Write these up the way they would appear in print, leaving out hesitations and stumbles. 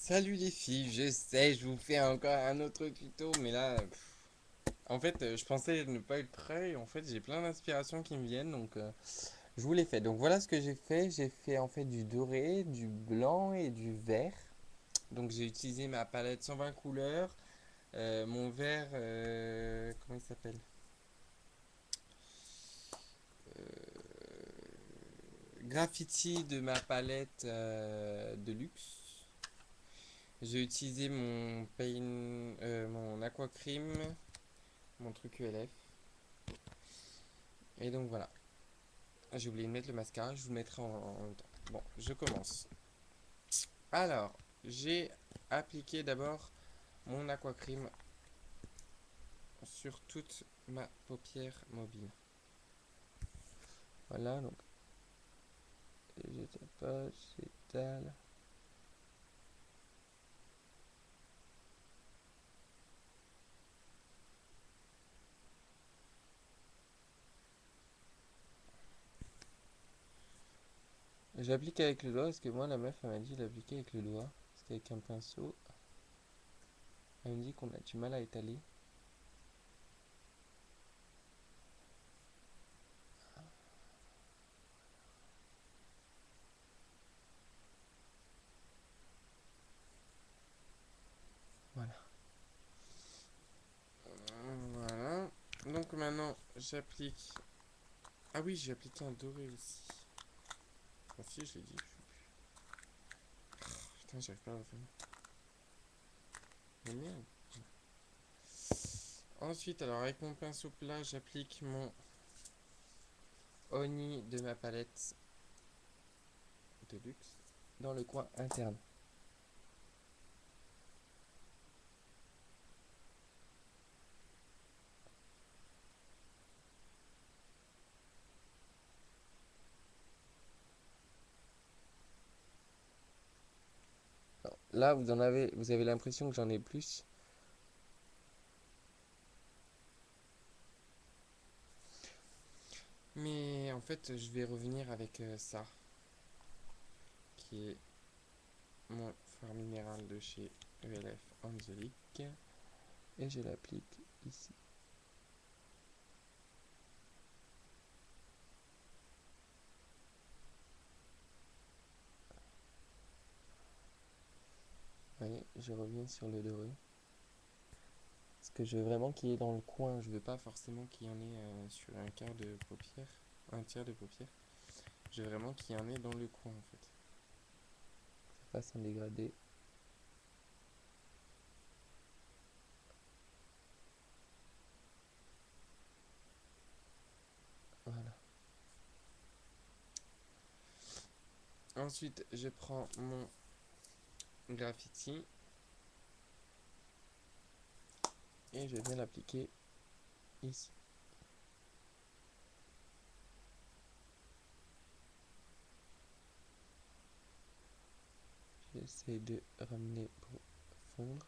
Salut les filles, je sais, je vous fais encore un autre tuto, mais là, en fait, je pensais ne pas être prêt, et en fait, j'ai plein d'inspirations qui me viennent, donc je vous les fais. Donc voilà ce que j'ai fait en fait du doré, du blanc et du vert. Donc j'ai utilisé ma palette 120 couleurs, mon vert, comment il s'appelle? Graffiti de ma palette de luxe. J'ai utilisé mon paint, mon aqua cream, mon truc ULF. Et donc voilà. J'ai oublié de mettre le mascara, je vous le mettrai en même temps. Bon, je commence. Alors, j'ai appliqué d'abord mon aquacream sur toute ma paupière mobile. Voilà, donc je tapote, j'étale. J'applique avec le doigt parce que moi la meuf elle m'a dit d'appliquer avec le doigt. Parce qu'avec un pinceau, elle me dit qu'on a du mal à étaler. Voilà. Voilà. Donc maintenant j'applique. Ah oui, j'ai appliqué un doré aussi. Ah si, je l'ai dit. Putain, j'arrive pas à le faire. Mais merde. Ensuite, alors avec mon pinceau plat, j'applique mon Oni de ma palette de luxe dans le coin interne. Alors, là, vous avez l'impression que j'en ai plus. Mais en fait, je vais revenir avec ça, qui est mon fard minéral de chez ELF Angelique. Et je l'applique ici. Vous voyez, je reviens sur le doré. Parce que je veux vraiment qu'il y ait dans le coin. Je veux pas forcément qu'il y en ait sur un quart de paupière, un tiers de paupière. Je veux vraiment qu'il y en ait dans le coin en fait. Ça fasse un dégradé. Voilà. Ensuite, je prends mon graffiti et je viens l'appliquer ici. J'essaie de ramener pour fondre.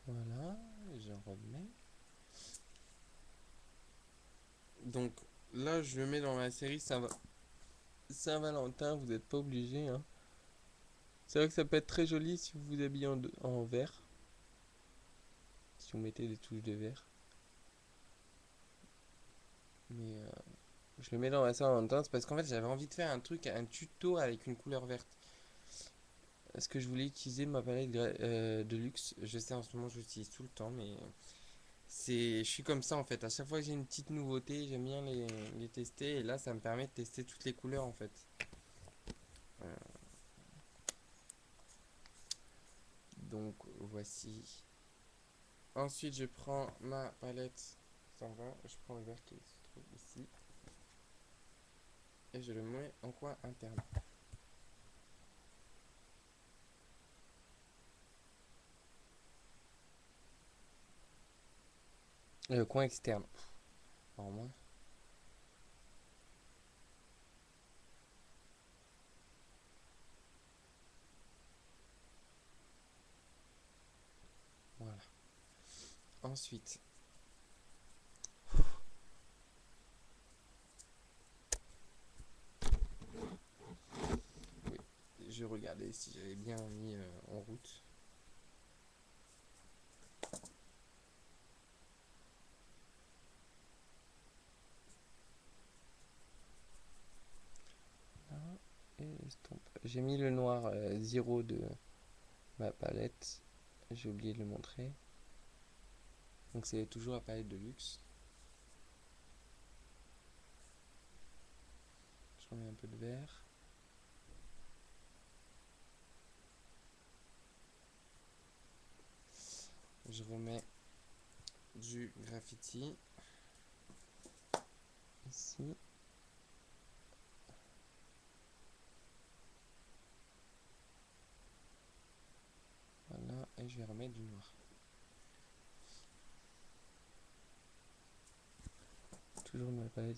Voilà, j'en remets. Donc là, je le mets dans la série Saint-Valentin, vous n'êtes pas obligé, hein. C'est vrai que ça peut être très joli si vous vous habillez en vert. Si vous mettez des touches de vert. Mais je le mets dans la Saint-Valentin, c'est parce qu'en fait j'avais envie de faire un truc, un tuto avec une couleur verte. Est-ce que je voulais utiliser ma palette de luxe? Je sais en ce moment je l'utilise tout le temps, mais je suis comme ça en fait. À chaque fois que j'ai une petite nouveauté, j'aime bien les tester. Et là, ça me permet de tester toutes les couleurs en fait. Euh, donc voici. Ensuite, je prends ma palette 120. Je prends le vert qui se trouve ici. Et je le mets en coin interne. Coin externe. Alors moi. Voilà. Ensuite, regarder si j'avais bien mis en route. Là, et estompe. J'ai mis le noir 0 de ma palette. J'ai oublié de le montrer. Donc c'est toujours la palette de luxe. Je remets un peu de vert. Je remets du graffiti ici. Voilà, et je vais remettre du noir. Toujours ma palette.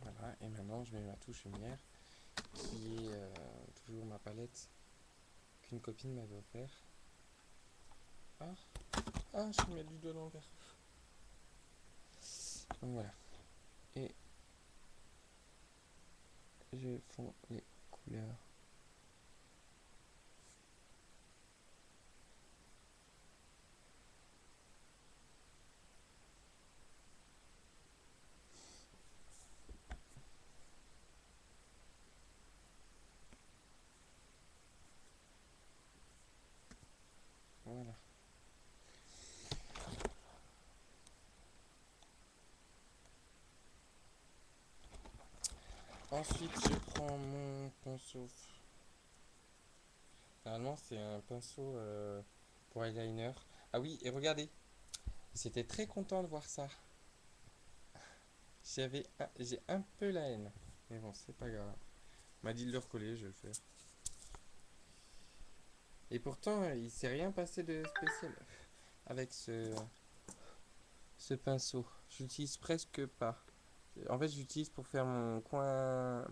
Voilà, et maintenant je mets ma touche lumière qui est toujours ma palette qu'une copine m'avait offert. Ah, je vais mettre du doigt dans le verre. Donc voilà. Et je fonds les couleurs. Voilà. Ensuite, je prends mon pinceau. Normalement, c'est un pinceau pour eyeliner. Ah oui, et regardez, j'étais très content de voir ça. J'ai un peu la haine. Mais bon, c'est pas grave. On m'a dit de le recoller, je vais le faire. Et pourtant, il s'est rien passé de spécial avec ce pinceau. J'utilise presque pas. En fait, j'utilise pour faire mon coin.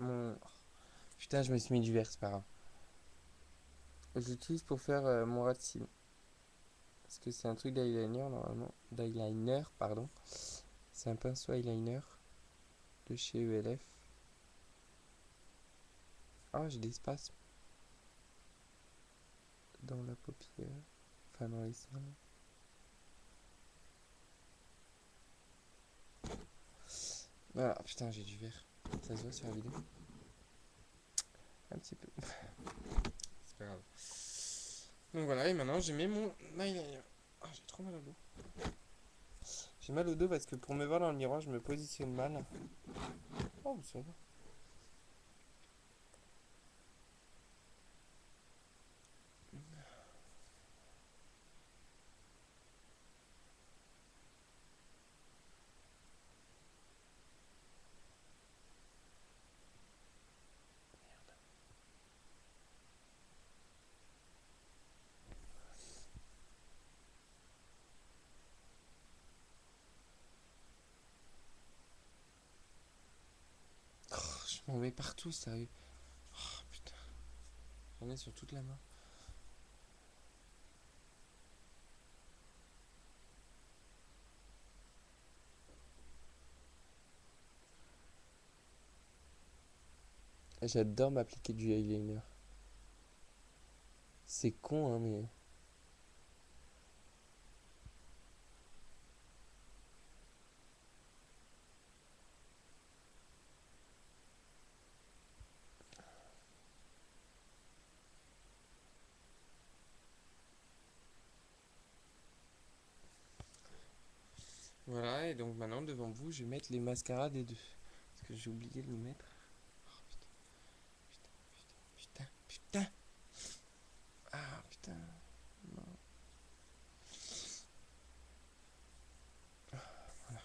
Putain, je me suis mis du vert, c'est pas grave. J'utilise pour faire mon ras de cils. Parce que c'est un truc d'eyeliner normalement. D'eyeliner, pardon. C'est un pinceau eyeliner de chez ELF. Ah, j'ai des spasmes dans la paupière. Enfin, dans les seins. Voilà, putain, j'ai du vert. Ça se voit sur la vidéo? Un petit peu. C'est pas grave. Donc voilà, et maintenant je mets mon eyeliner. Ah, j'ai trop mal au dos. J'ai mal au dos parce que pour me voir dans le miroir, je me positionne mal. Oh, ça va. Oh, je m'en mets partout, sérieux. Oh putain, j'en ai sur toute la main. J'adore m'appliquer du eyeliner. C'est con, hein, mais. Voilà, et donc maintenant devant vous, je vais mettre les mascaras des deux. Parce que j'ai oublié de le mettre. Oh putain, putain, putain, putain. Ah putain. Non. Voilà.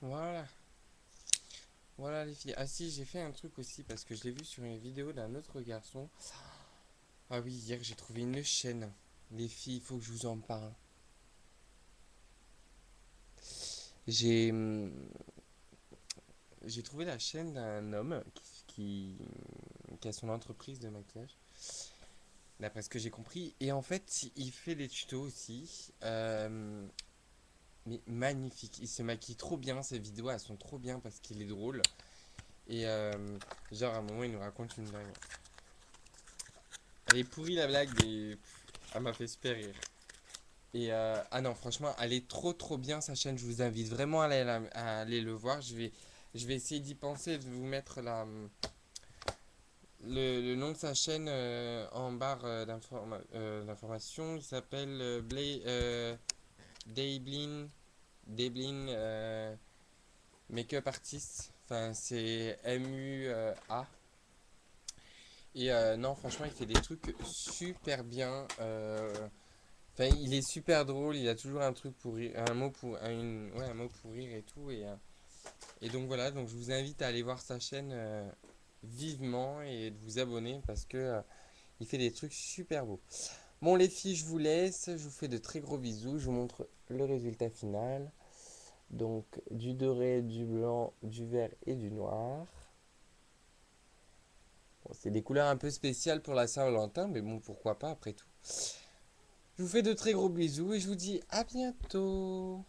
Voilà. Voilà les filles. Ah si, j'ai fait un truc aussi parce que je l'ai vu sur une vidéo d'un autre garçon. Ah oui, hier j'ai trouvé une chaîne. Les filles, il faut que je vous en parle. J'ai j'ai trouvé la chaîne d'un homme qui a son entreprise de maquillage, d'après ce que j'ai compris. Et en fait, il fait des tutos aussi. Mais magnifique. Il se maquille trop bien. Ses vidéos, elles sont trop bien parce qu'il est drôle. Et genre, à un moment, il nous raconte une blague. Elle est pourrie la blague, mais elle m'a fait super rire. Et ah non, franchement, elle est trop trop bien sa chaîne. Je vous invite vraiment à aller le voir. Je vais essayer d'y penser, de vous mettre le nom de sa chaîne en barre d'information. Il s'appelle Daiblin, Daiblin Makeup Artist. Enfin, c'est MUA. Et non, franchement, il fait des trucs super bien. Enfin, il est super drôle, il a toujours un truc pour rire, un mot pour, ouais, un mot pour rire et tout. Et donc voilà, donc je vous invite à aller voir sa chaîne vivement et de vous abonner parce que il fait des trucs super beaux. Bon les filles, je vous laisse, je vous fais de très gros bisous, je vous montre le résultat final. Donc du doré, du blanc, du vert et du noir. Bon, c'est des couleurs un peu spéciales pour la Saint-Valentin, mais bon, pourquoi pas après tout. Je vous fais de très gros bisous et je vous dis à bientôt.